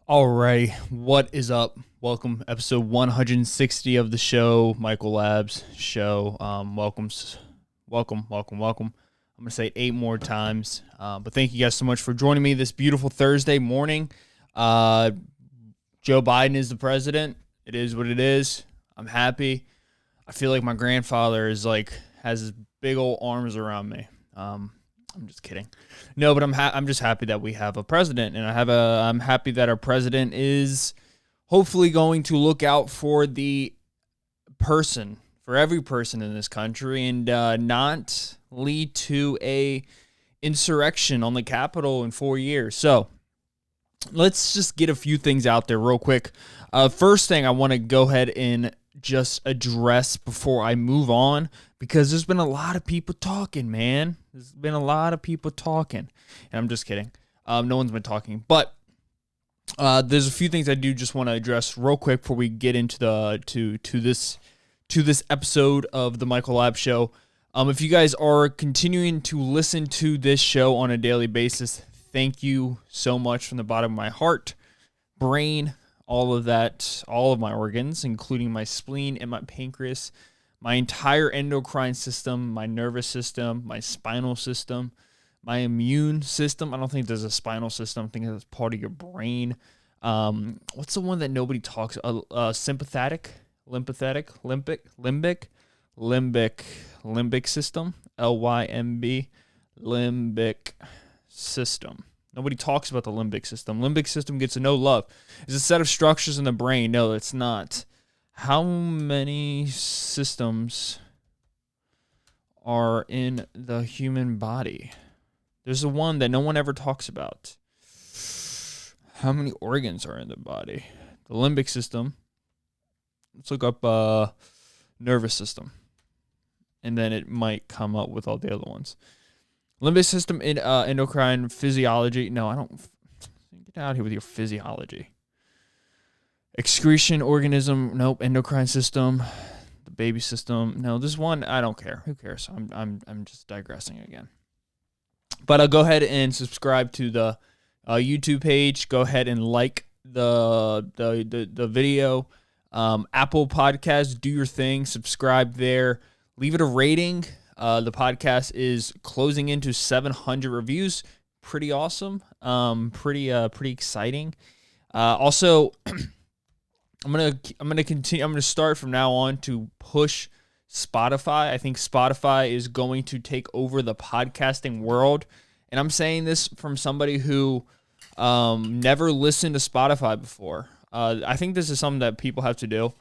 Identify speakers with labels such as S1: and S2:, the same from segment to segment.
S1: Alright, what is up? Welcome, episode 160 of the show, Michael Labs show. Welcome. I'm gonna say it 8 more times, but thank you guys so much for joining me this beautiful Thursday morning. Joe Biden is the president. It is what it is. I'm happy. I feel like my grandfather has his big old arms around me. I'm just kidding. No, but I'm just happy that we have a president, and I'm happy that our president is hopefully going to look out for every person in this country, and not lead to a insurrection on the Capitol in 4 years. So let's just get a few things out there real quick. First thing I want to go ahead and just address before I move on, because there's been a lot of people talking, man. There's been a lot of people talking, and I'm just kidding. No one's been talking, but there's a few things I do just want to address real quick before we get into this episode of the Michael Lab Show. If you guys are continuing to listen to this show on a daily basis, thank you so much from the bottom of my heart, brain, all of that, all of my organs, including my spleen and my pancreas, my entire endocrine system, my nervous system, my spinal system, my immune system. I don't think there's a spinal system. I think it's part of your brain. What's the one that nobody talks? Sympathetic, limbic system, LYMB, limbic system. Nobody talks about the limbic system. Limbic system gets no love. It's a set of structures in the brain. No, it's not. How many systems are in the human body? There's the one that no one ever talks about. How many organs are in the body? The limbic system. Let's look up nervous system. And then it might come up with all the other ones. Limbic system in endocrine physiology. No, I don't. Get out of here with your physiology. Excretion organism. Nope. Endocrine system. The baby system. No, this one I don't care. Who cares? I'm just digressing again. But I'll go ahead and subscribe to the YouTube page. Go ahead and like the video. Apple Podcast. Do your thing. Subscribe there. Leave it a rating. The podcast is closing into 700 reviews. Pretty awesome. Pretty exciting. Also, I'm gonna continue. I'm gonna start from now on to push Spotify. I think Spotify is going to take over the podcasting world, and I'm saying this from somebody who never listened to Spotify before. I think this is something that people have to do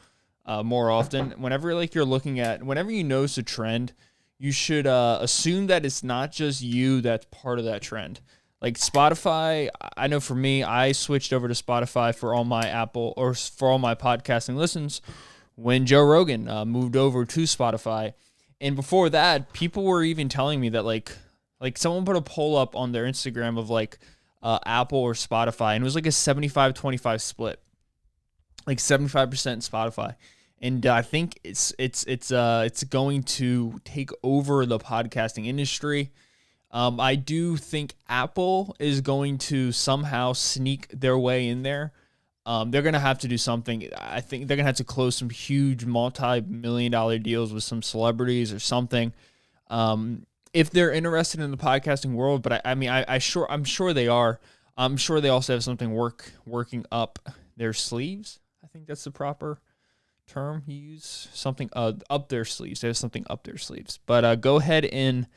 S1: more often. Whenever whenever you notice a trend, you should assume that it's not just you that's part of that trend. Like Spotify, I know for me, I switched over to Spotify for all my for all my podcasting listens when Joe Rogan moved over to Spotify. And before that, people were even telling me that like someone put a poll up on their Instagram of Apple or Spotify, and it was like a 75-25 split, like 75% Spotify. And I think it's going to take over the podcasting industry. I do think Apple is going to somehow sneak their way in there. They're going to have to do something. I think they're going to have to close some huge multi-million-dollar deals with some celebrities or something, if they're interested in the podcasting world. But I'm sure they are. I'm sure they also have something working up their sleeves. I think that's the proper term you use. Something up their sleeves. They have something up their sleeves. But go ahead and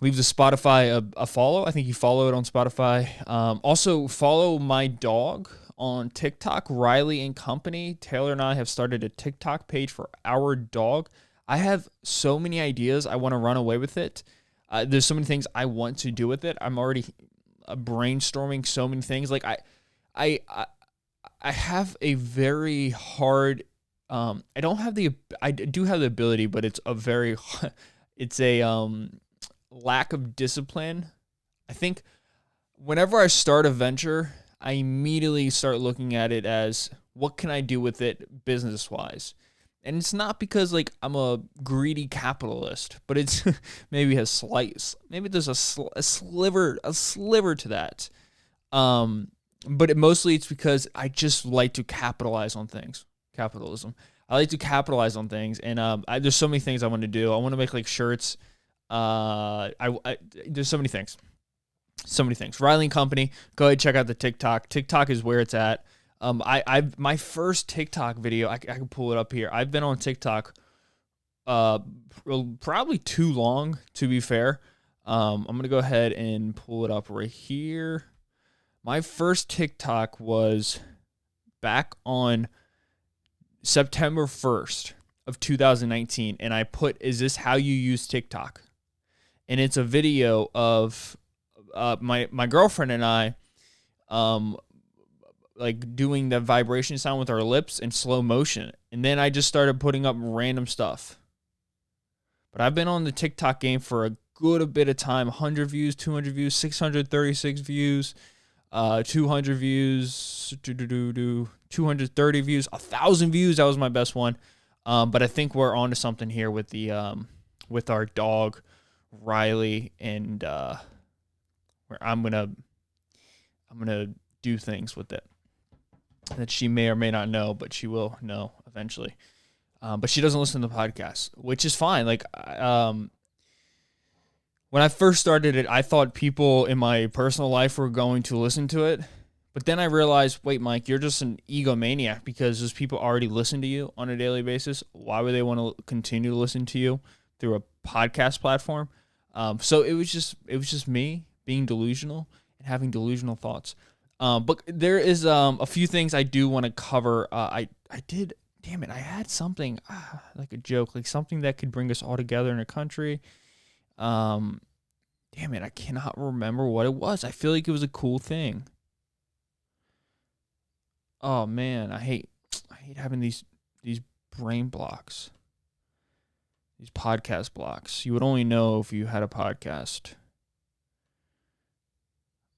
S1: leave the Spotify a follow. I think you follow it on Spotify. Also, follow my dog on TikTok, Riley and Company. Taylor and I have started a TikTok page for our dog. I have so many ideas. I want to run away with it. There's so many things I want to do with it. I'm already brainstorming so many things. Like I have a very hard. I do have the ability, but it's a lack of discipline. I think whenever I start a venture, I immediately start looking at it as, what can I do with it business-wise? And it's not because I'm a greedy capitalist, but it's maybe there's a sliver to that. but mostly it's because I just like to capitalize on things. Capitalism. I like to capitalize on things, and there's so many things I want to do. I want to make like shirts. There's so many things. So many things. Riley and Company. Go ahead, check out the TikTok. TikTok is where it's at. My first TikTok video, I can pull it up here. I've been on TikTok probably too long, to be fair. I'm going to go ahead and pull it up right here. My first TikTok was back on September 1st of 2019, and I put, "Is this how you use TikTok?" And it's a video of my girlfriend and I like doing the vibration sound with our lips in slow motion. And then I just started putting up random stuff. But I've been on the TikTok game for a good bit of time. 100 views, 200 views, 636 views, 200 views, 230 views, 1,000 views. That was my best one. But I think we're on to something here with the with our dog Riley, and where I'm gonna do things with it that she may or may not know, but she will know eventually. But she doesn't listen to the podcast, which is fine. Like, when I first started it, I thought people in my personal life were going to listen to it. But then I realized, wait, Mike, you're just an egomaniac because those people already listen to you on a daily basis. Why would they want to continue to listen to you through a podcast platform? So it was just me being delusional and having delusional thoughts. But there is a few things I do want to cover. I had something like a joke, like something that could bring us all together in a country. I cannot remember what it was. I feel like it was a cool thing. Oh man, I hate having these brain blocks. These podcast blocks. You would only know if you had a podcast.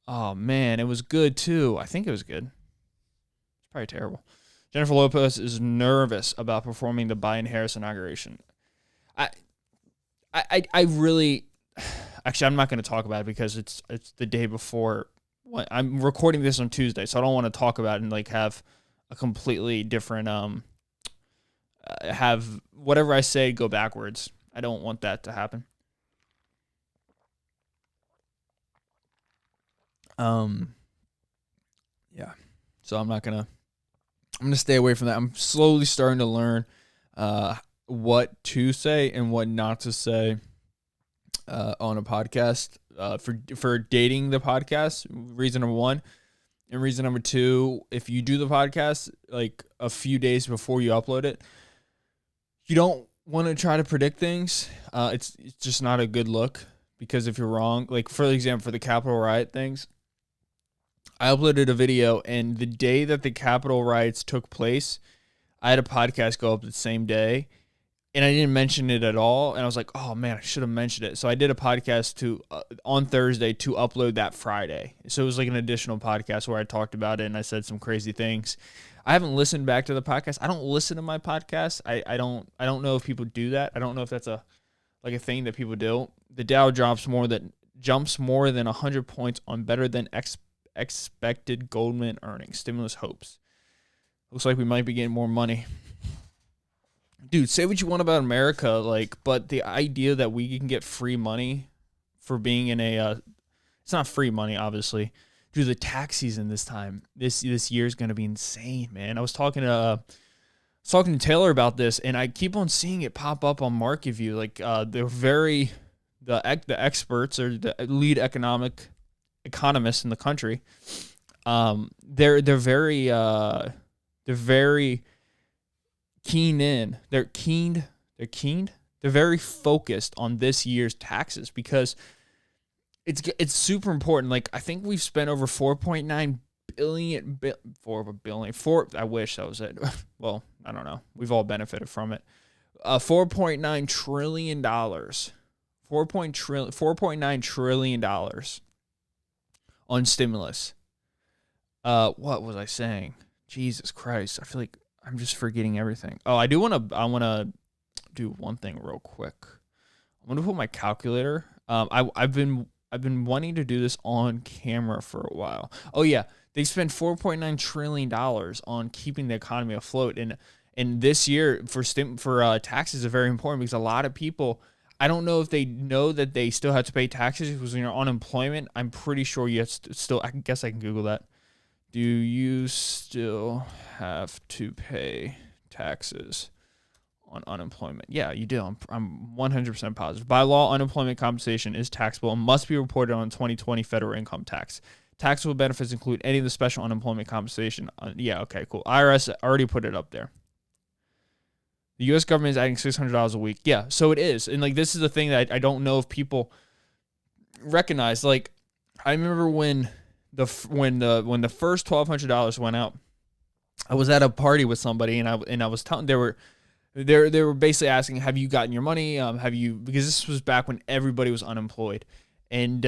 S1: Oh man, it was good too. I think it was good. It's probably terrible. Jennifer Lopez is nervous about performing the Biden-Harris inauguration. I really, actually, I'm not going to talk about it because it's the day before. I'm recording this on Tuesday, so I don't want to talk about it and like have a completely different have whatever I say go backwards. I don't want that to happen. Yeah. So I'm gonna stay away from that. I'm slowly starting to learn what to say and what not to say on a podcast for dating the podcast. Reason number one. And reason number two, if you do the podcast like a few days before you upload it, you don't want to try to predict things. It's just not a good look, because if you're wrong, like for example, for the Capitol riot things, I uploaded a video, and the day that the Capitol riots took place, I had a podcast go up the same day, and I didn't mention it at all. And I was like, oh man, I should have mentioned it. So I did a podcast on Thursday to upload that Friday. So it was like an additional podcast where I talked about it and I said some crazy things. I haven't listened back to the podcast. I don't listen to my podcast. I don't know if people do that. I don't know if that's a thing that people do. The Dow jumps more than 100 points on better than expected Goldman earnings. Stimulus hopes. Looks like we might be getting more money. Dude, say what you want about America, but the idea that we can get free money for being in it's not free money, obviously. Dude, the tax season this year is going to be insane, man. I was talking to Taylor about this, and I keep on seeing it pop up on Market View. The experts or the lead economists in the country, they're very they're very focused on this year's taxes because it's super important. Like, I think we've spent over 4.9 billion I wish that was it. Well, I don't know. We've all benefited from it. $4.9 trillion. $4.9 trillion on stimulus. What was I saying? Jesus Christ. I feel like I'm just forgetting everything. Oh, I want to do one thing real quick. I'm going to put my calculator. I've been wanting to do this on camera for a while. Oh yeah, They spent $4.9 trillion on keeping the economy afloat. And this year for taxes are very important because a lot of people, I don't know if they know that they still have to pay taxes because when you're on unemployment, I'm pretty sure you have to still, I guess I can Google that. Do you still have to pay taxes on unemployment? Yeah, you do. I'm 100% positive. By law, unemployment compensation is taxable and must be reported on 2020 federal income tax. Taxable benefits include any of the special unemployment compensation. Yeah, okay, cool. IRS already put it up there. The U.S. government is adding $600 a week. Yeah, so it is. And, like, this is the thing that I don't know if people recognize. Like, I remember when the first $1,200 went out, I was at a party with somebody, and I was telling they were basically asking, have you gotten your money? Because this was back when everybody was unemployed. And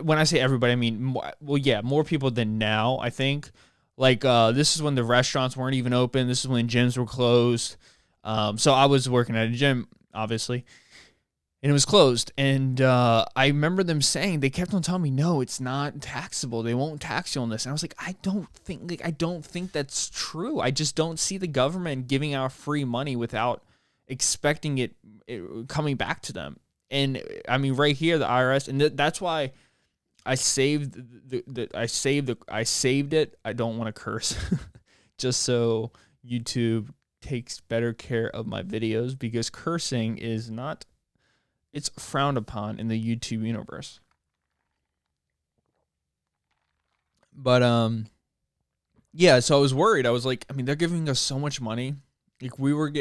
S1: when I say everybody, I mean, more people than now, I think. Like, this is when the restaurants weren't even open. This is when gyms were closed. So I was working at a gym, obviously, and it was closed. And I remember them saying, they kept on telling me, no, it's not taxable. They won't tax you on this. And I was like, I don't think that's true. I just don't see the government giving out free money without expecting it coming back to them. And I mean, right here, the IRS, and that's why I saved I saved it. I don't want to curse, just so YouTube takes better care of my videos, because cursing is not, it's frowned upon in the YouTube universe. But yeah, so I was worried. I was like, I mean, they're giving us so much money. Like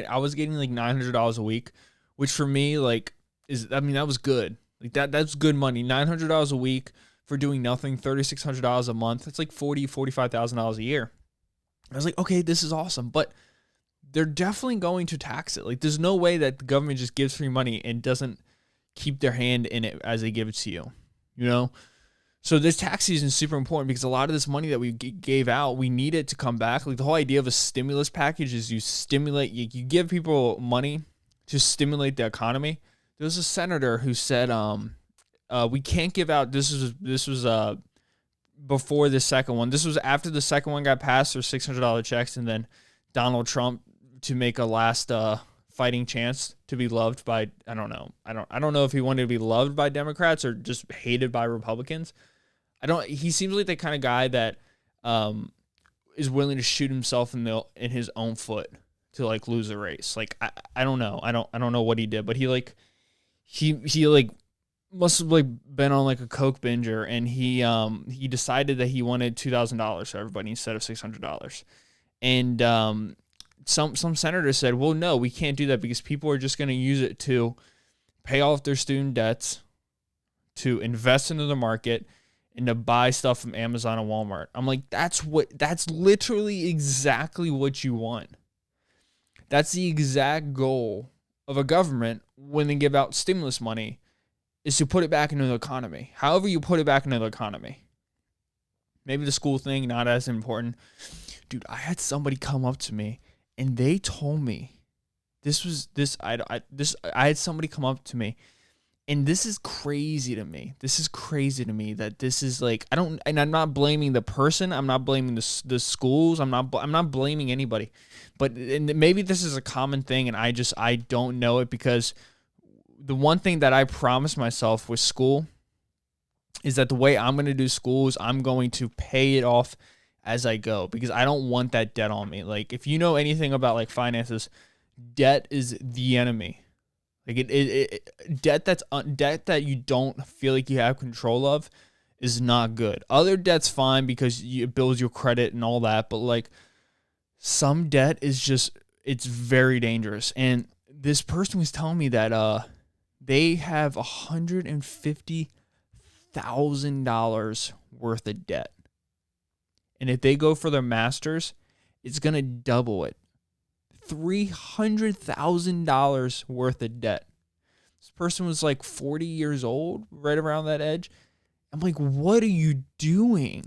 S1: I was getting like $900 a week, which for me, like, that was good. Like that's good money. $900 a week for doing nothing, $3,600 a month. It's like $45,000 a year. I was like, okay, this is awesome, but they're definitely going to tax it. Like, there's no way that the government just gives free money and doesn't keep their hand in it as they give it to you, you know? So this tax season is super important because a lot of this money that we gave out, we need it to come back. Like, the whole idea of a stimulus package is you give people money to stimulate the economy. There was a senator who said, we can't give out, this was before the second one. This was after the second one got passed, or $600 checks, and then Donald Trump, to make a last fighting chance to be loved by, I don't know. I don't know if he wanted to be loved by Democrats or just hated by Republicans. He seems like the kind of guy that is willing to shoot himself in his own foot to, like, lose a race. Like, I don't know. I don't know what he did, but he must have, like, been on, like, a coke binger, and he decided that he wanted $2,000 for everybody instead of $600. And some senators said, well, no, we can't do that because people are just going to use it to pay off their student debts, to invest into the market, and to buy stuff from Amazon and Walmart. I'm like, that's literally exactly what you want. That's the exact goal of a government when they give out stimulus money, is to put it back into the economy. However you put it back into the economy. Maybe the school thing, not as important. Dude, I had somebody come up to me and they told me I had somebody come up to me, and this is crazy to me. This is crazy to me that this is like, and I'm not blaming the person. I'm not blaming the schools. I'm not blaming anybody. But and maybe this is a common thing, and I don't know it, because the one thing that I promised myself with school is that the way I'm going to do school is I'm going to pay it off as I go, because I don't want that debt on me. Like, if you know anything about, like, finances, debt is the enemy. Like, debt that you don't feel like you have control of is not good. Other debt's fine because it builds your credit and all that, but, like, some debt is just, it's very dangerous. And this person was telling me that they have $150,000 worth of debt. And if they go for their master's, it's going to double it. $300,000 worth of debt. This person was like 40 years old, right around that edge. I'm like, what are you doing?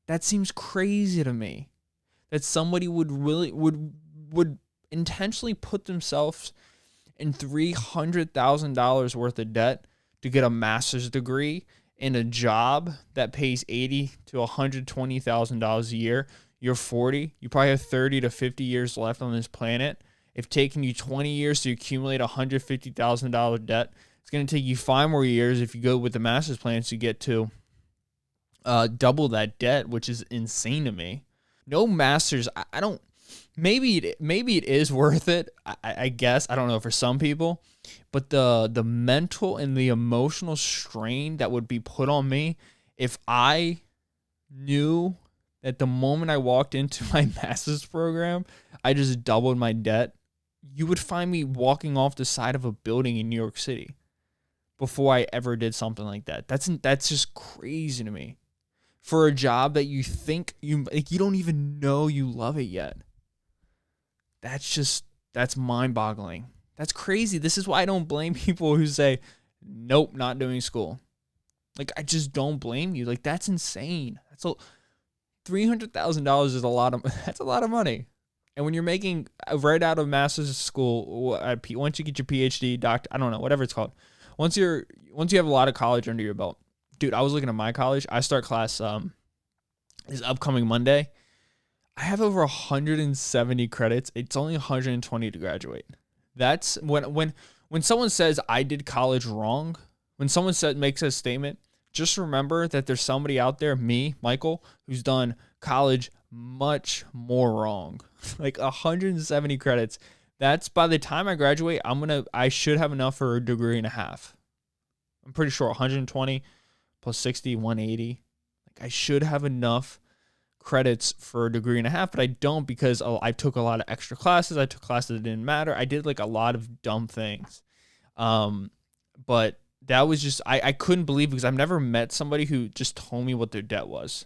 S1: That seems crazy to me. That somebody would intentionally put themselves in $300,000 worth of debt to get a master's degree in a job that pays $80,000 to $120,000 a year, you're 40, you probably have 30 to 50 years left on this planet. If taking you 20 years to accumulate $150,000 debt, it's going to take you 5 more years if you go with the master's plan to get to double that debt, which is insane to me. No masters, I don't. Maybe it is worth it. I guess I don't know for some people, but the mental and the emotional strain that would be put on me if I knew that the moment I walked into my master's program, I just doubled my debt. You would find me walking off the side of a building in New York City before I ever did something like that. That's just crazy to me. For a job that you think you don't even know you love it yet. That's mind-boggling. That's crazy. This is why I don't blame people who say, nope, not doing school. Like, I just don't blame you. Like, that's insane. $300,000 is that's a lot of money. And when you're making right out of master's school, once you get your PhD, doctor, I don't know, whatever it's called. Once you have a lot of college under your belt. Dude, I was looking at my college. I start class this upcoming Monday. I have over 170 credits. It's only 120 to graduate. That's when someone says I did college wrong, when someone makes a statement, just remember that there's somebody out there, me, Michael, who's done college much more wrong. Like 170 credits. That's by the time I graduate, I should have enough for a degree and a half. I'm pretty sure 120 plus 60, 180. Like I should have enough credits for a degree and a half, but I don't because I took a lot of extra classes. I took classes that didn't matter. I did like a lot of dumb things. But that was just, I couldn't believe because I've never met somebody who just told me what their debt was.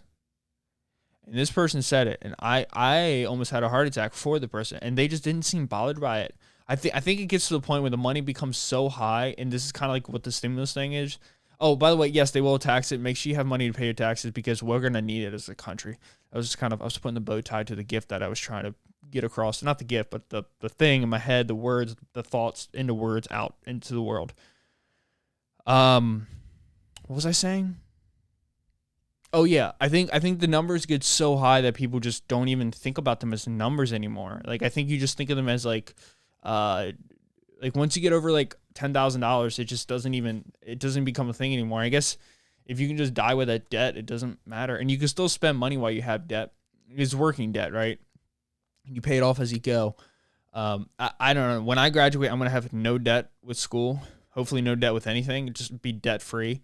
S1: And this person said it, and I almost had a heart attack for the person, and they just didn't seem bothered by it. I think it gets to the point where the money becomes so high, and this is kind of like what the stimulus thing is. Oh, by the way, yes, they will tax it. Make sure you have money to pay your taxes because we're going to need it as a country. I was putting the bow tie to the gift that I was trying to get across. Not the gift, but the thing in my head, the words, the thoughts into words out into the world. What was I saying? Oh yeah, I think the numbers get so high that people just don't even think about them as numbers anymore. Like I think you just think of them as like once you get over like $10,000, it just doesn't become a thing anymore. I guess if you can just die with that debt, it doesn't matter, and you can still spend money while you have debt. It's working debt, right? You pay it off as you go. I don't know. When I graduate, I'm gonna have no debt with school. Hopefully, no debt with anything. Just be debt free,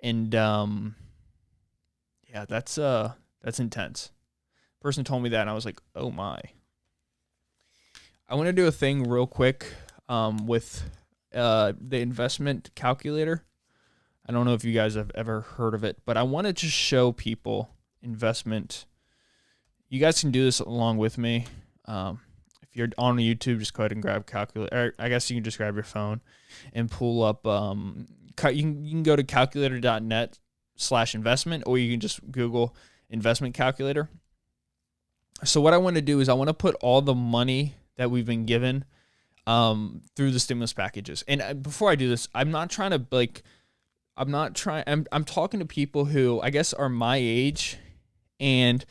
S1: and yeah, that's intense. Person told me that, and I was like, oh my. I want to do a thing real quick with the investment calculator. I don't know if you guys have ever heard of it, but I want to just show people investment. You guys can do this along with me. If you're on YouTube, just go ahead and grab a calculator. I guess you can just grab your phone and pull up. You can go to calculator.net/investment, or you can just Google investment calculator. So what I want to do is I want to put all the money that we've been given through the stimulus packages. And before I do this, I'm talking to people who I guess are my age, and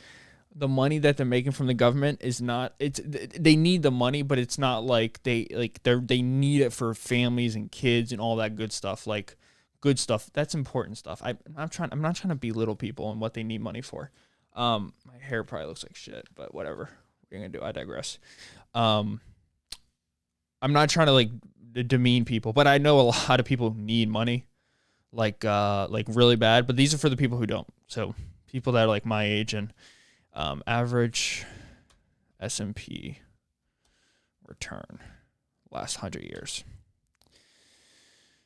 S1: the money that they're making from the government is not, they need the money, but it's not like they need it for families and kids and all that good stuff. Like good stuff. That's important stuff. I'm not trying to belittle people and what they need money for. My hair probably looks like shit, but whatever. What are you gonna do? I digress. I'm not trying to like demean people, but I know a lot of people need money, like really bad. But these are for the people who don't. So people that are like my age and average S&P return last 100 years.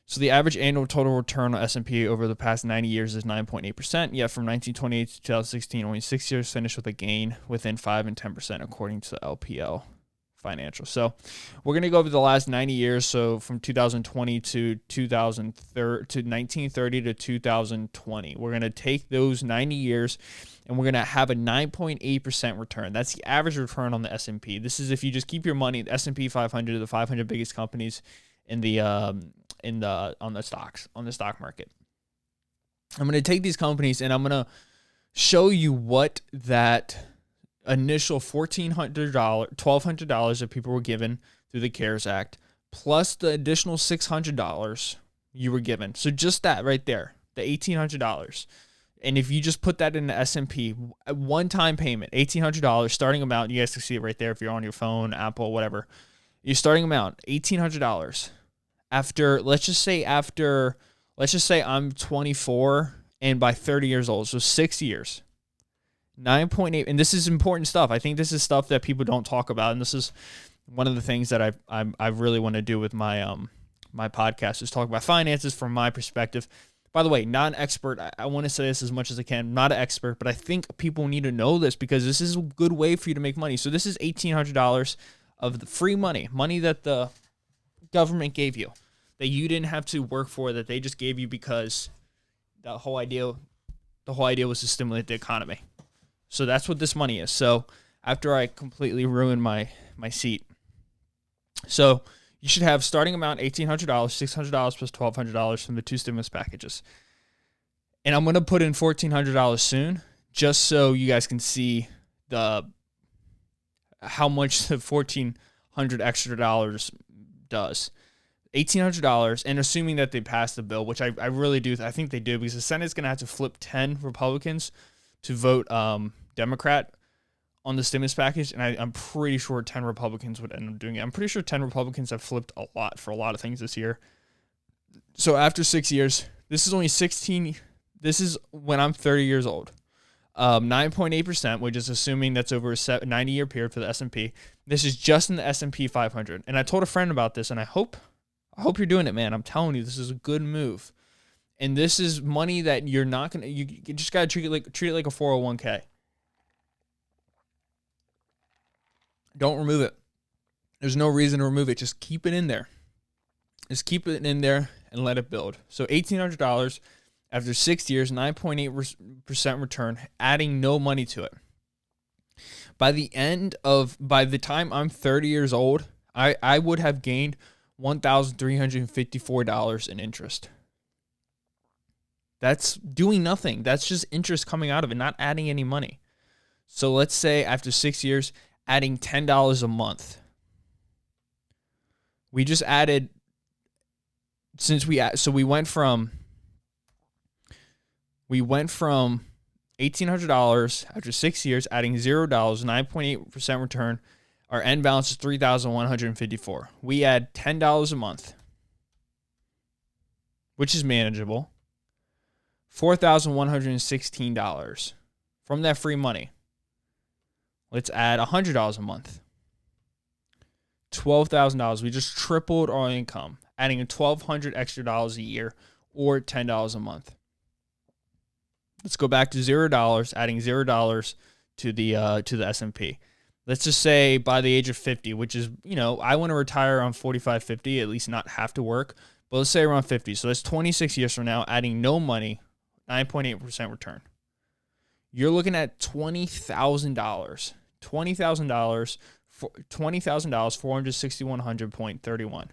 S1: So the average annual total return on S&P over the past 90 years is 9.8%. Yet from 1928 to 2016, only 6 years finished with a gain within 5 and 10%, according to the LPL Financial. So we're going to go over the last 90 years. So from 2020 to 1930 to 2020, we're going to take those 90 years and we're going to have a 9.8% return. That's the average return on the S&P. This is if you just keep your money, the S&P 500, the 500 biggest companies in the on the stock market. I'm going to take these companies and I'm going to show you what that initial $1,400, $1,200 that people were given through the CARES Act, plus the additional $600 you were given. So just that right there, the $1,800. And if you just put that in the S&P, one-time payment, $1,800, starting amount, you guys can see it right there if you're on your phone, Apple, whatever. Your starting amount, $1,800. Let's just say I'm 24 and by 30 years old, so 6 years. 9.8, and this is important stuff. I think this is stuff that people don't talk about, and this is one of the things that I really want to do with my my podcast is talk about finances from my perspective. By the way, not an expert. I want to say this as much as I can. Not an expert, but I think people need to know this because this is a good way for you to make money. So this is $1,800 of the free money that the government gave you, that you didn't have to work for, that they just gave you because the whole idea was to stimulate the economy. So that's what this money is. So after I completely ruined my seat, so you should have starting amount $1,800, $600 plus $1,200 from the two stimulus packages. And I'm going to put in $1,400 soon, just so you guys can see how much the $1,400 extra dollars does. $1,800, and assuming that they pass the bill, which I really do, I think they do, because the Senate's going to have to flip 10 Republicans to vote Democrat on the stimulus package, and I'm pretty sure 10 Republicans would end up doing it. I'm pretty sure 10 Republicans have flipped a lot for a lot of things this year. So after 6 years, this is only 16. This is when I'm 30 years old. 9.8%, which is assuming that's over a 90-year period for the S&P. This is just in the S&P 500. And I told a friend about this, and I hope you're doing it, man. I'm telling you, this is a good move. And this is money that you're not going to, you just got to treat it like a 401k. Don't remove it. There's no reason to remove it. Just keep it in there. Just keep it in there and let it build. So $1,800 after 6 years, 9.8% return, adding no money to it. By the time I'm 30 years old, I would have gained $1,354 in interest. That's doing nothing. That's just interest coming out of it, not adding any money. So let's say after 6 years, adding $10 a month. We just added, we went from $1,800 after 6 years, adding $0, 9.8% return. Our end balance is $3,154. We add $10 a month, which is manageable. $4,116 from that free money. Let's add $100 a month. $12,000. We just tripled our income, adding $1,200 extra dollars a year or $10 a month. Let's go back to $0, adding $0 to the S&P. Let's just say by the age of 50, which is, I want to retire around 45, 50, at least not have to work. But let's say around 50. So that's 26 years from now, adding no money, 9.8% return. You're looking at $20,000. $20,000, $461.31.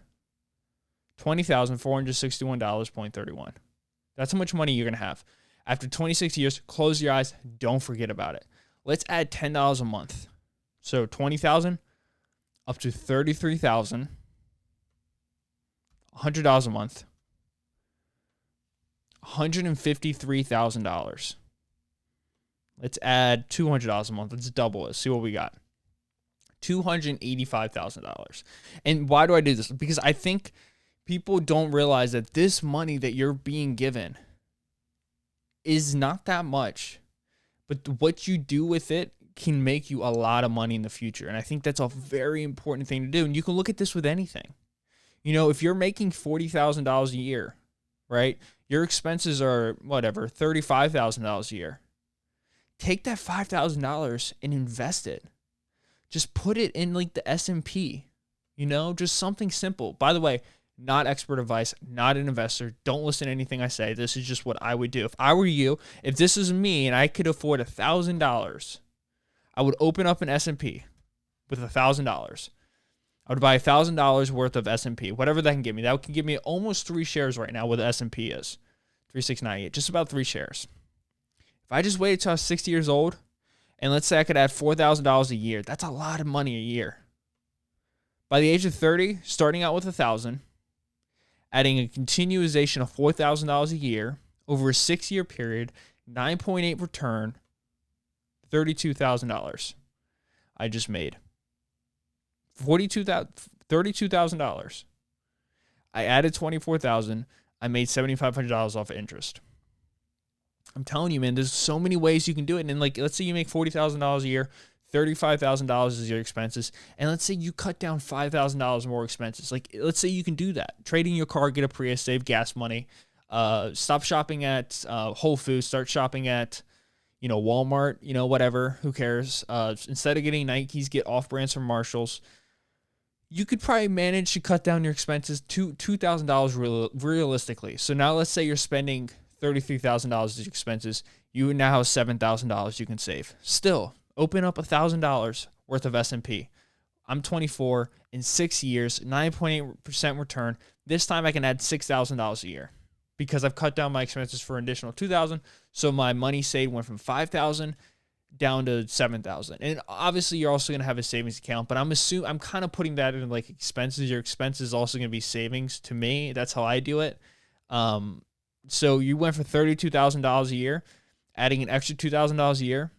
S1: $20,461.31. That's how much money you're going to have. After 26 years, close your eyes. Don't forget about it. Let's add $10 a month. So $20,000 up to $33,000. $100 a month. $153,000. Let's add $200 a month. Let's double it. See what we got. $285,000. And why do I do this? Because I think people don't realize that this money that you're being given is not that much, but what you do with it can make you a lot of money in the future. And I think that's a very important thing to do. And you can look at this with anything. If you're making $40,000 a year, right? Your expenses are whatever, $35,000 a year. Take that $5,000 and invest it. Just put it in like the S&P, just something simple. By the way, not expert advice, not an investor. Don't listen to anything I say. This is just what I would do. If I were you, if this is me and I could afford $1,000, I would open up an S&P with $1,000. I would buy $1,000 worth of S&P, whatever that can give me. That can give me almost 3 shares right now, what the S&P is. 3698, just about 3 shares. If I just waited till I was 60 years old, and let's say I could add $4,000 a year, that's a lot of money a year. By the age of 30, starting out with $1,000, adding a continuization of $4,000 a year over a 6-year period, 9.8 return, $32,000. I just made $32,000. I added $24,000. I made $7,500 off of interest. I'm telling you, man, there's so many ways you can do it. And like, let's say you make $40,000 a year, $35,000 is your expenses, and let's say you cut down $5,000 more expenses. Like, let's say you can do that. Trade in your car, get a Prius, save gas money. Stop shopping at Whole Foods, start shopping at, Walmart, whatever. Who cares? Instead of getting Nikes, get off-brands from Marshalls. You could probably manage to cut down your expenses to $2,000 realistically. So now let's say you're spending $33,000 as expenses. You now have $7,000 you can save. Still, open up $1,000 worth of S&P. I'm 24. In 6 years, 9.8% return. This time I can add $6,000 a year because I've cut down my expenses for an additional $2,000. So my money saved went from $5,000 down to $7,000. And obviously you're also going to have a savings account, but I'm kind of putting that in like expenses. Your expenses is also going to be savings to me. That's how I do it. So you went for $32,000 a year, adding an extra $2,000 a year,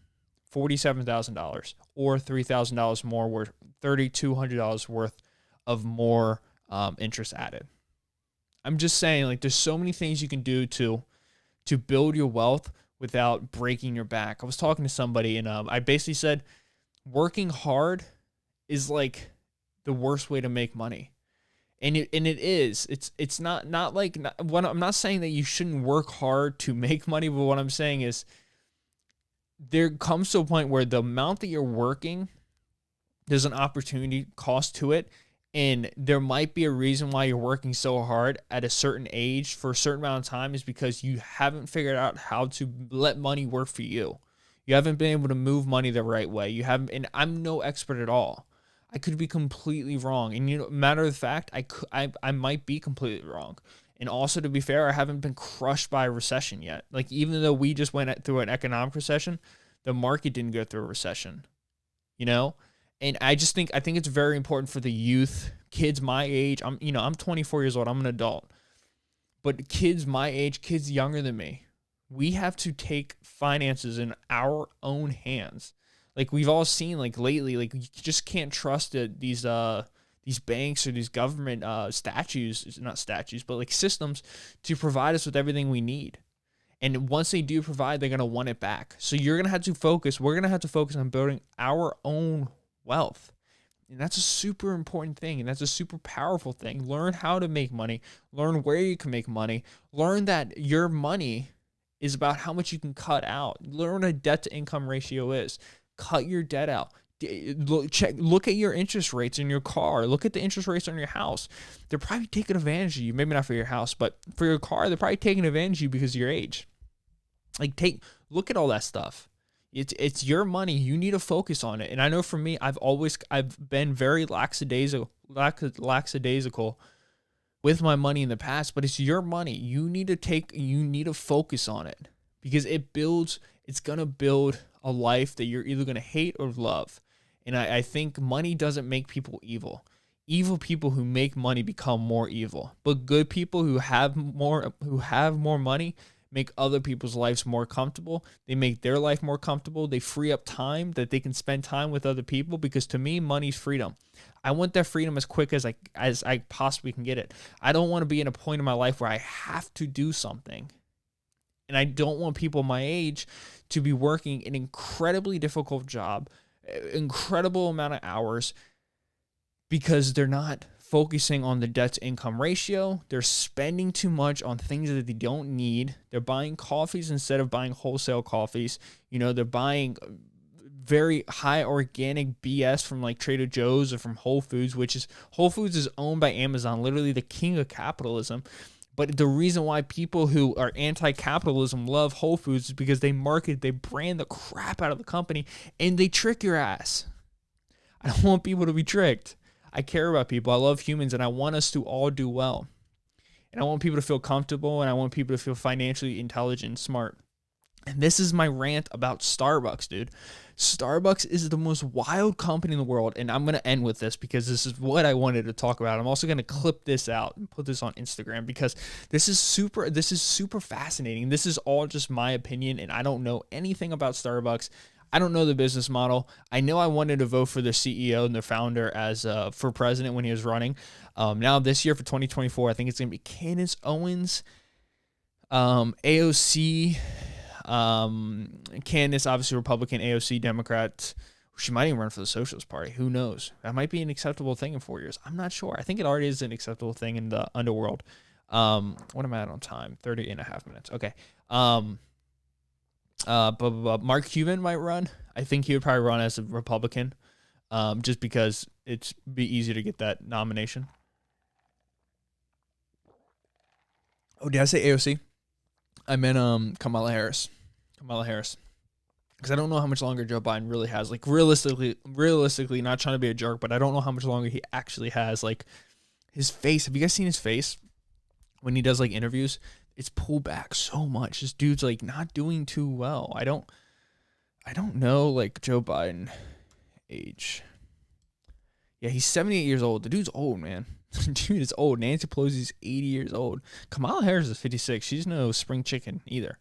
S1: $47,000 or $3,000 more worth, $3,200 worth of more interest added. I'm just saying, like, there's so many things you can do to build your wealth without breaking your back. I was talking to somebody, and I basically said, working hard is like the worst way to make money, and it is. It's not what I'm not saying that you shouldn't work hard to make money, but what I'm saying is there comes to a point where the amount that you're working, there's an opportunity cost to it. And there might be a reason why you're working so hard at a certain age for a certain amount of time is because you haven't figured out how to let money work for you. You haven't been able to move money the right way. You haven't, and I'm no expert at all. I could be completely wrong. And matter of fact, I might be completely wrong. And also, to be fair, I haven't been crushed by a recession yet. Like, even though we just went through an economic recession, the market didn't go through a recession, And I think it's very important for the youth, kids my age. I'm 24 years old. I'm an adult. But kids my age, kids younger than me, we have to take finances in our own hands. Like, we've all seen, like, lately, like, you just can't trust these banks or these government not statues, but like systems to provide us with everything we need. And once they do provide, they're going to want it back. So we're going to have to focus on building our own wealth. And that's a super important thing. And that's a super powerful thing. Learn how to make money. Learn where you can make money. Learn that your money is about how much you can cut out. Learn what a debt to income ratio is. Cut your debt out. Look at your interest rates in your car. Look at the interest rates on your house. They're probably taking advantage of you. Maybe not for your house, but for your car, they're probably taking advantage of you because of your age. Look at all that stuff. It's your money. You need to focus on it. And I know for me, I've been very lackadaisical with my money in the past, but it's your money. You need to focus on it because it's going to build a life that you're either going to hate or love. And I think money doesn't make people evil. Evil people who make money become more evil, but good people who have more money make other people's lives more comfortable. They make their life more comfortable. They free up time that they can spend time with other people, because to me, money's freedom. I want that freedom as quick as I possibly can get it. I don't want to be in a point in my life where I have to do something. And I don't want people my age to be working an incredibly difficult job, incredible amount of hours, because they're not focusing on the debt to income ratio. They're spending too much on things that they don't need. They're buying coffees instead of buying wholesale coffees. They're buying very high organic BS from like Trader Joe's or from Whole Foods, Whole Foods is owned by Amazon, literally the king of capitalism. But the reason why people who are anti-capitalism love Whole Foods is because they brand the crap out of the company and they trick your ass. I don't want people to be tricked. I care about people. I love humans, and I want us to all do well. and I want people to feel comfortable, and I want people to feel financially intelligent and smart. And this is my rant about Starbucks, dude. Starbucks is the most wild company in the world, and I'm going to end with this because this is what I wanted to talk about. I'm also going to clip this out and put this on Instagram because this is super fascinating. This is all just my opinion, and I don't know anything about Starbucks. I don't know the business model. I know I wanted to vote for the CEO and the founder as for president when he was running. Now this year for 2024, I think it's going to be Candace Owens, AOC. Candace, obviously Republican, AOC, Democrat. She might even run for the Socialist Party. Who knows? That might be an acceptable thing in 4 years. I'm not sure. I think it already is an acceptable thing in the underworld. What am I at on time? 30 and a half minutes. Okay. But Mark Cuban might run. I think he would probably run as a Republican, just because it's be easy to get that nomination. Oh, did I say AOC? I meant Kamala Harris. Because I don't know how much longer Joe Biden really has. Like realistically, not trying to be a jerk, but I don't know how much longer he actually has. Like his face. Have you guys seen his face when he does like interviews? It's pulled back so much. This dude's like not doing too well. I don't know like Joe Biden age. Yeah, he's 78 years old. The dude's old, man. Dude is old. Nancy Pelosi's 80 years old. Kamala Harris is 56. She's no spring chicken either.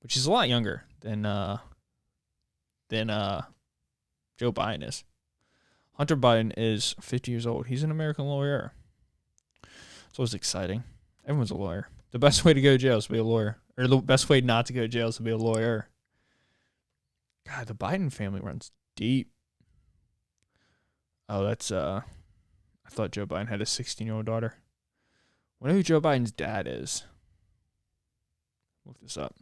S1: But she's a lot younger than Joe Biden is. Hunter Biden is 50 years old. He's an American lawyer. So it's exciting. Everyone's a lawyer. The best way to go to jail is to be a lawyer. Or the best way not to go to jail is to be a lawyer. God, the Biden family runs deep. Oh, that's I thought Joe Biden had a 16-year-old daughter. I wonder who Joe Biden's dad is. Look this up.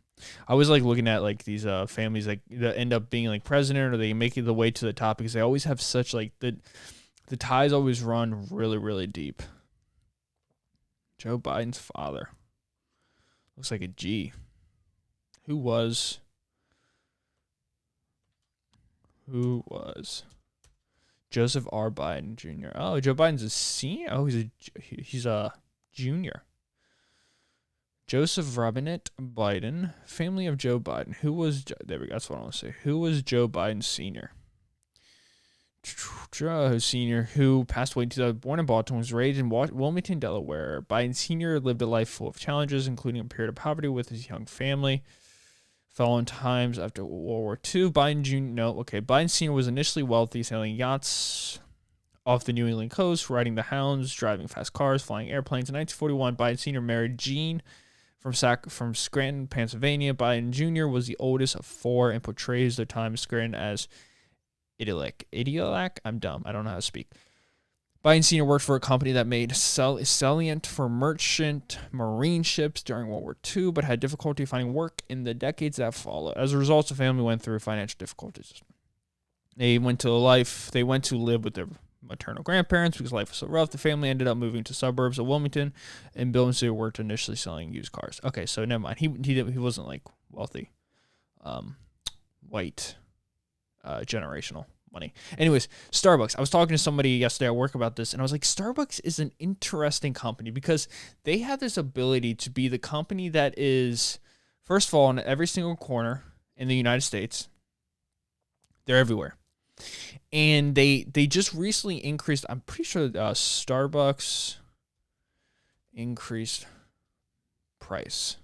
S1: I was like looking at like these families like that end up being like president or they make it the way to the top because they always have such like the ties always run really, really deep. Joe Biden's father. Looks like a G. Who was Joseph R. Biden Jr.? Oh, Joe Biden's a senior? Oh, he's a junior. Joseph Robinette Biden, family of Joe Biden. There we go, that's what I want to say. Who was Joe Biden Sr.? Joe Sr., who passed away in 2000, born in Baltimore, was raised in Wilmington, Delaware. Biden Sr. lived a life full of challenges, including a period of poverty with his young family. Following times after World War II, Biden Sr. was initially wealthy, sailing yachts off the New England coast, riding the hounds, driving fast cars, flying airplanes. In 1941, Biden Sr. married Jean from Scranton, Pennsylvania. Biden Jr. was the oldest of four and portrays their time in Scranton as idyllic. I'm dumb. I don't know how to speak. Biden Sr. worked for a company that made salient for merchant marine ships during World War II, but had difficulty finding work in the decades that followed. As a result, the family went through financial difficulties. They went to live with their maternal grandparents because life was so rough. The family ended up moving to suburbs of Wilmington, and Bill and Sue worked initially selling used cars. Okay, so never mind. He wasn't like wealthy, white, generational money. Anyways, Starbucks. I was talking to somebody yesterday at work about this, and I was like, Starbucks is an interesting company because they have this ability to be the company that is, first of all, in every single corner in the United States. They're everywhere. And they just recently increased, I'm pretty sure Starbucks increased price.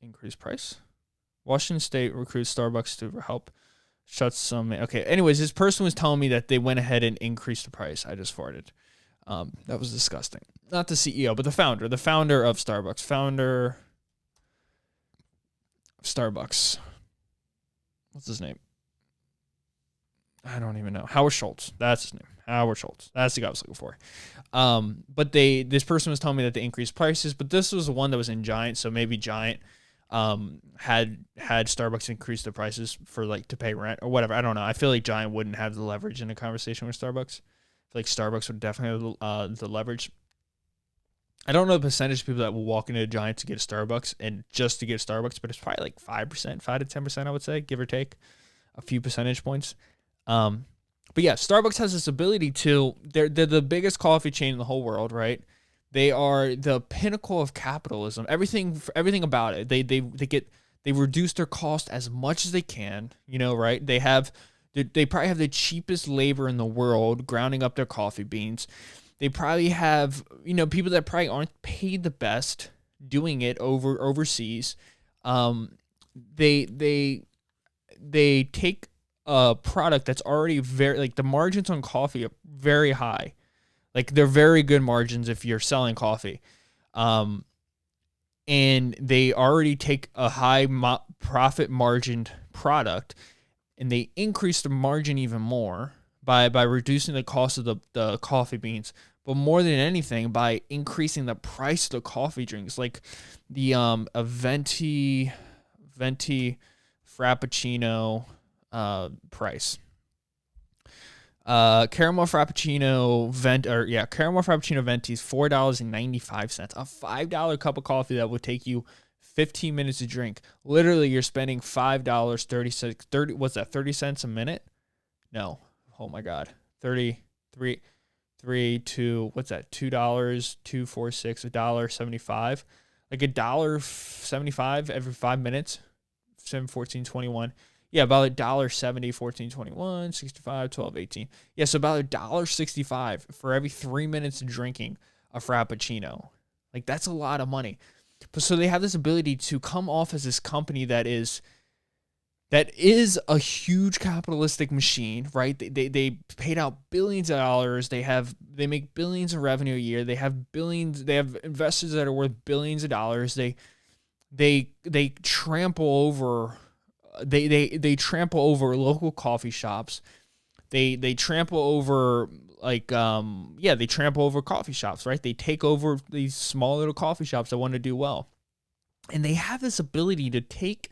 S1: Increased price? Washington State recruits Starbucks to help shut some. Okay, anyways, this person was telling me that they went ahead and increased the price. I just farted. That was disgusting. Not the CEO, but the founder of Starbucks. Founder of Starbucks. What's his name? I don't even know. Howard Schultz. That's his name. Howard Schultz. That's the guy I was looking for. But this person was telling me that they increased prices, but this was the one that was in Giant, so maybe Giant had Starbucks increase the prices for like to pay rent or whatever. I don't know. I feel like Giant wouldn't have the leverage in a conversation with Starbucks. I feel like Starbucks would definitely have the leverage. I don't know the percentage of people that will walk into a Giant to get a Starbucks and just to get a Starbucks, but it's probably like 5%, 5 to 10%, I would say, give or take a few percentage points. But yeah, Starbucks has this ability to, they're the biggest coffee chain in the whole world, right? They are the pinnacle of capitalism. Everything about it. They reduce their cost as much as they can, right? They probably have the cheapest labor in the world grounding up their coffee beans. They probably have, people that probably aren't paid the best doing it overseas. They take a product that's already very, like, the margins on coffee are very high. Like, they're very good margins if you're selling coffee. And they already take a high profit margined product, and they increase the margin even more by reducing the cost of the coffee beans. But more than anything, by increasing the price of the coffee drinks, like the a venti frappuccino price. Caramel Frappuccino Venti is $4.95. A $5 cup of coffee that would take you 15 minutes to drink. Literally, you're spending $5.30. What's that? 30 cents a minute? No. Oh my God. 33, 2. What's that? $2, 2, 4, 6, $1.75. Like $1.75 every 5 minutes. 7, 14, 21. Yeah, about $1.70, 14, 21, 65, 12, 18. Yeah, so about $1.65 for every 3 minutes of drinking a Frappuccino. Like, that's a lot of money. But so they have this ability to come off as this company that is a huge capitalistic machine, right? They paid out billions of dollars. They make billions in revenue a year. They have investors that are worth billions of dollars. They trample over. They trample over local coffee shops. They trample over they trample over coffee shops, right? They take over these small little coffee shops that want to do well. And they have this ability to take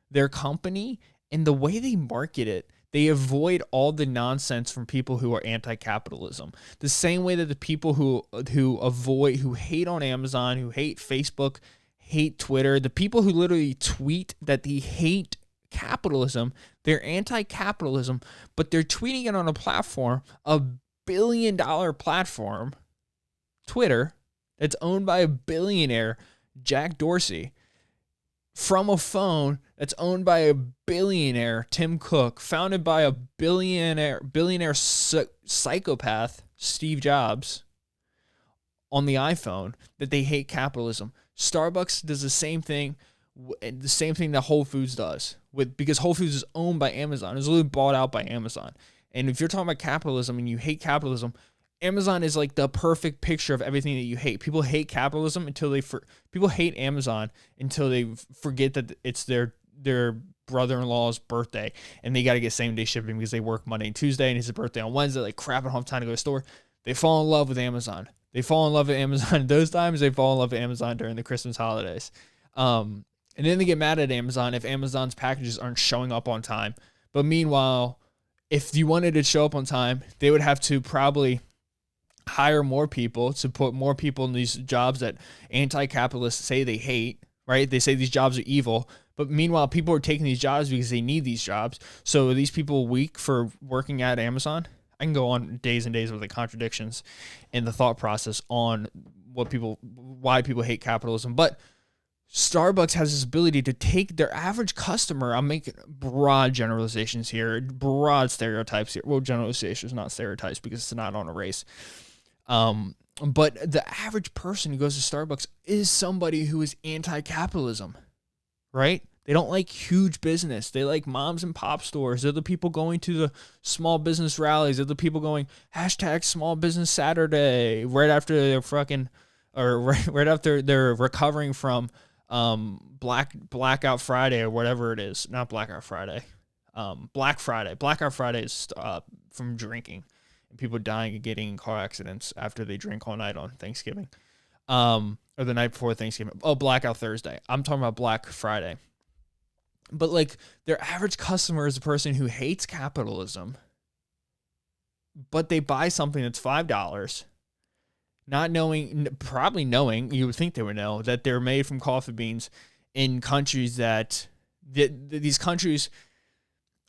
S1: their company, and the way they market it, they avoid all the nonsense from people who are anti-capitalism. The same way that the people who hate on Amazon, who hate Facebook, hate Twitter, the people who literally tweet that they hate capitalism, they're anti-capitalism, but they're tweeting it on a platform, a billion-dollar platform, Twitter, that's owned by a billionaire, Jack Dorsey, from a phone that's owned by a billionaire, Tim Cook, founded by a billionaire psychopath, Steve Jobs, on the iPhone, that they hate capitalism. Starbucks does the same thing that Whole Foods does, because Whole Foods is owned by Amazon. It's literally bought out by Amazon. And if you're talking about capitalism and you hate capitalism, Amazon is like the perfect picture of everything that you hate. People hate capitalism people hate Amazon until they forget that it's their brother-in-law's birthday and they got to get same-day shipping because they work Monday and Tuesday and it's his birthday on Wednesday. Like, crap, I don't have time to go to the store. They fall in love with Amazon. They fall in love with Amazon those times. They fall in love with Amazon during the Christmas holidays. And then they get mad at Amazon if Amazon's packages aren't showing up on time. But meanwhile, if you wanted it to show up on time, they would have to probably hire more people to put more people in these jobs that anti-capitalists say they hate, right? They say these jobs are evil. But meanwhile, people are taking these jobs because they need these jobs. So are these people weak for working at Amazon? I can go on days and days with the contradictions in the thought process on why people hate capitalism. But Starbucks has this ability to take their average customer. I'm making broad generalizations here, broad stereotypes here. Well, generalizations, not stereotypes, because it's not on a race. But the average person who goes to Starbucks is somebody who is anti-capitalism, right? They don't like huge business. They like moms and pop stores. They're the people going to the small business rallies. They're the people going #Small Business Saturday right after right after they're recovering from Blackout Friday or whatever it is. Not Blackout Friday. Black Friday. Blackout Friday is from drinking and people dying and getting in car accidents after they drink all night on Thanksgiving. Or the night before Thanksgiving. Oh, Blackout Thursday. I'm talking about Black Friday. But like, their average customer is a person who hates capitalism, but they buy something that's $5, probably knowing, you would think they would know, that they're made from coffee beans in countries that these countries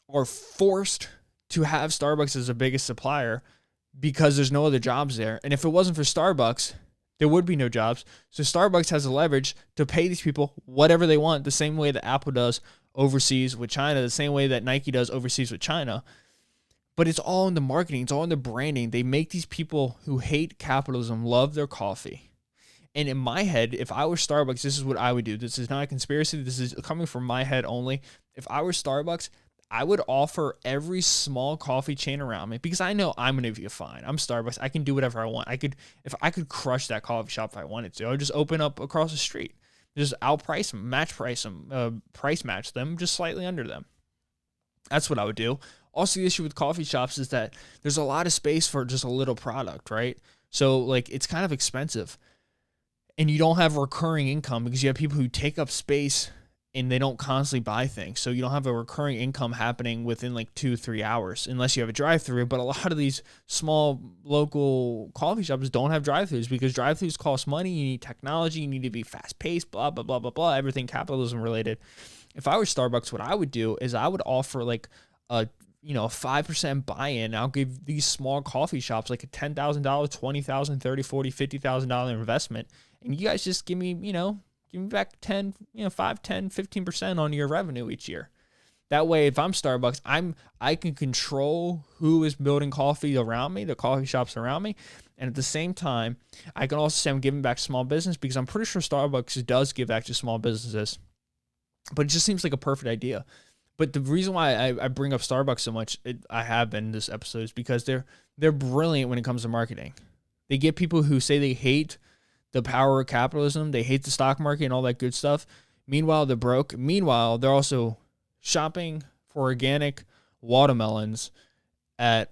S1: are forced to have Starbucks as the biggest supplier because there's no other jobs there. And if it wasn't for Starbucks, there would be no jobs. So Starbucks has the leverage to pay these people whatever they want, the same way that Apple does overseas with China, the same way that Nike does overseas with China. But it's all in the marketing. It's all in the branding. They make these people who hate capitalism love their coffee. And in my head, if I were Starbucks, this is what I would do. This is not a conspiracy. This is coming from my head only. If I were Starbucks, I would offer every small coffee chain around me, because I know I'm going to be fine. I'm Starbucks. I can do whatever I want. If I could crush that coffee shop if I wanted to, I would just open up across the street. Just outprice them, price match them, just slightly under them. That's what I would do. Also, the issue with coffee shops is that there's a lot of space for just a little product, right? So, like, it's kind of expensive. And you don't have recurring income because you have people who take up space and they don't constantly buy things. So you don't have a recurring income happening within like 2-3 hours unless you have a drive-through. But a lot of these small local coffee shops don't have drive-throughs because drive-throughs cost money. You need technology. You need to be fast-paced, blah, blah, blah, blah, blah, everything capitalism related. If I were Starbucks, what I would do is I would offer like a 5% buy-in. I'll give these small coffee shops like a $10,000, $20,000, $30,000, $40,000, $50,000 investment. And you guys just give me back 10, 5, 10, 15% on your revenue each year. That way, if I'm Starbucks, I can control who is building coffee around me, the coffee shops around me. And at the same time, I can also say I'm giving back to small business, because I'm pretty sure Starbucks does give back to small businesses. But it just seems like a perfect idea. But the reason why I bring up Starbucks so much, I have been in this episode, is because they're brilliant when it comes to marketing. They get people who say they hate the power of capitalism, they hate the stock market and all that good stuff. Meanwhile, they're broke. Meanwhile, they're also shopping for organic watermelons at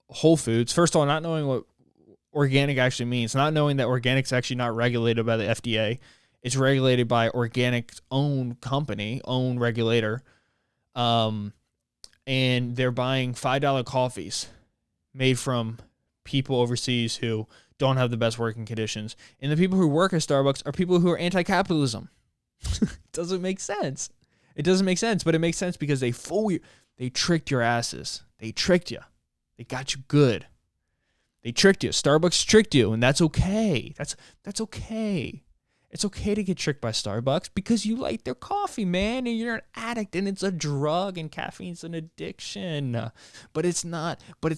S1: Whole Foods. First of all, not knowing what organic actually means, not knowing that organic's actually not regulated by the FDA. It's regulated by organic's own company, own regulator. And they're buying $5 coffees made from people overseas who don't have the best working conditions. And the people who work at Starbucks are people who are anti-capitalism. It doesn't make sense. It doesn't make sense, but it makes sense because they tricked your asses. They tricked you. They got you good. They tricked you. Starbucks tricked you, and that's okay. That's okay. It's okay to get tricked by Starbucks because you like their coffee, man, and you're an addict, and it's a drug, and caffeine's an addiction. But it's not. But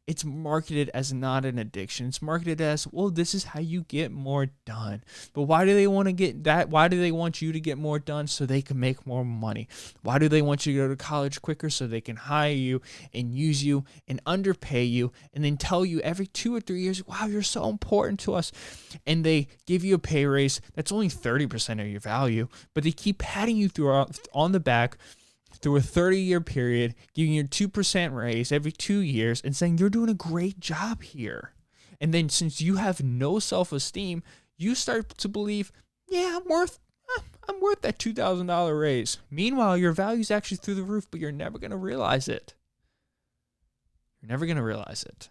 S1: it's marketed as not an addiction. It's marketed as, well, this is how you get more done. But why do they want to get that? Why do they want you to get more done? So they can make more money. Why do they want you to go to college quicker? So they can hire you and use you and underpay you and then tell you every 2 or 3 years, wow, you're so important to us. And they give you a pay raise that's only 30% of your value, but they keep patting you on the back through a 30-year period, giving you a 2% raise every 2 years and saying you're doing a great job here. And then since you have no self-esteem, you start to believe, yeah, I'm worth that $2,000 raise. Meanwhile, your value is actually through the roof, but you're never going to realize it. You're never going to realize it.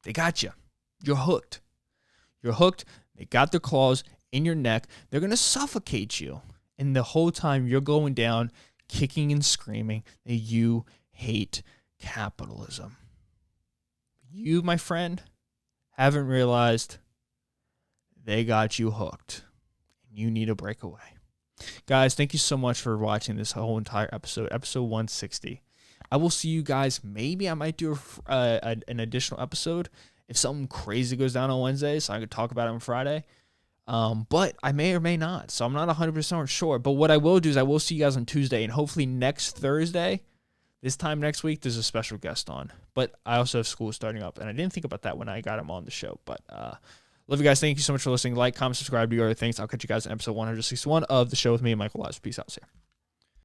S1: They got you. You're hooked. You're hooked. They got their claws in your neck. They're going to suffocate you. And the whole time you're going down, kicking and screaming that you hate capitalism. You, my friend, haven't realized they got you hooked. And you need a breakaway. Guys, thank you so much for watching this whole entire episode 160. I will see you guys. Maybe I might do an additional episode if something crazy goes down on Wednesday, so I could talk about it on Friday. But I may or may not, so I'm not 100% sure. But what I will do is I will see you guys on Tuesday, and hopefully next Thursday, this time next week, there's a special guest on. But I also have school starting up, and I didn't think about that when I got him on the show. But love you guys. Thank you so much for listening. Like, comment, subscribe, do other things. I'll catch you guys in episode 161 of the show with me and Michael Lives. Peace out, sir.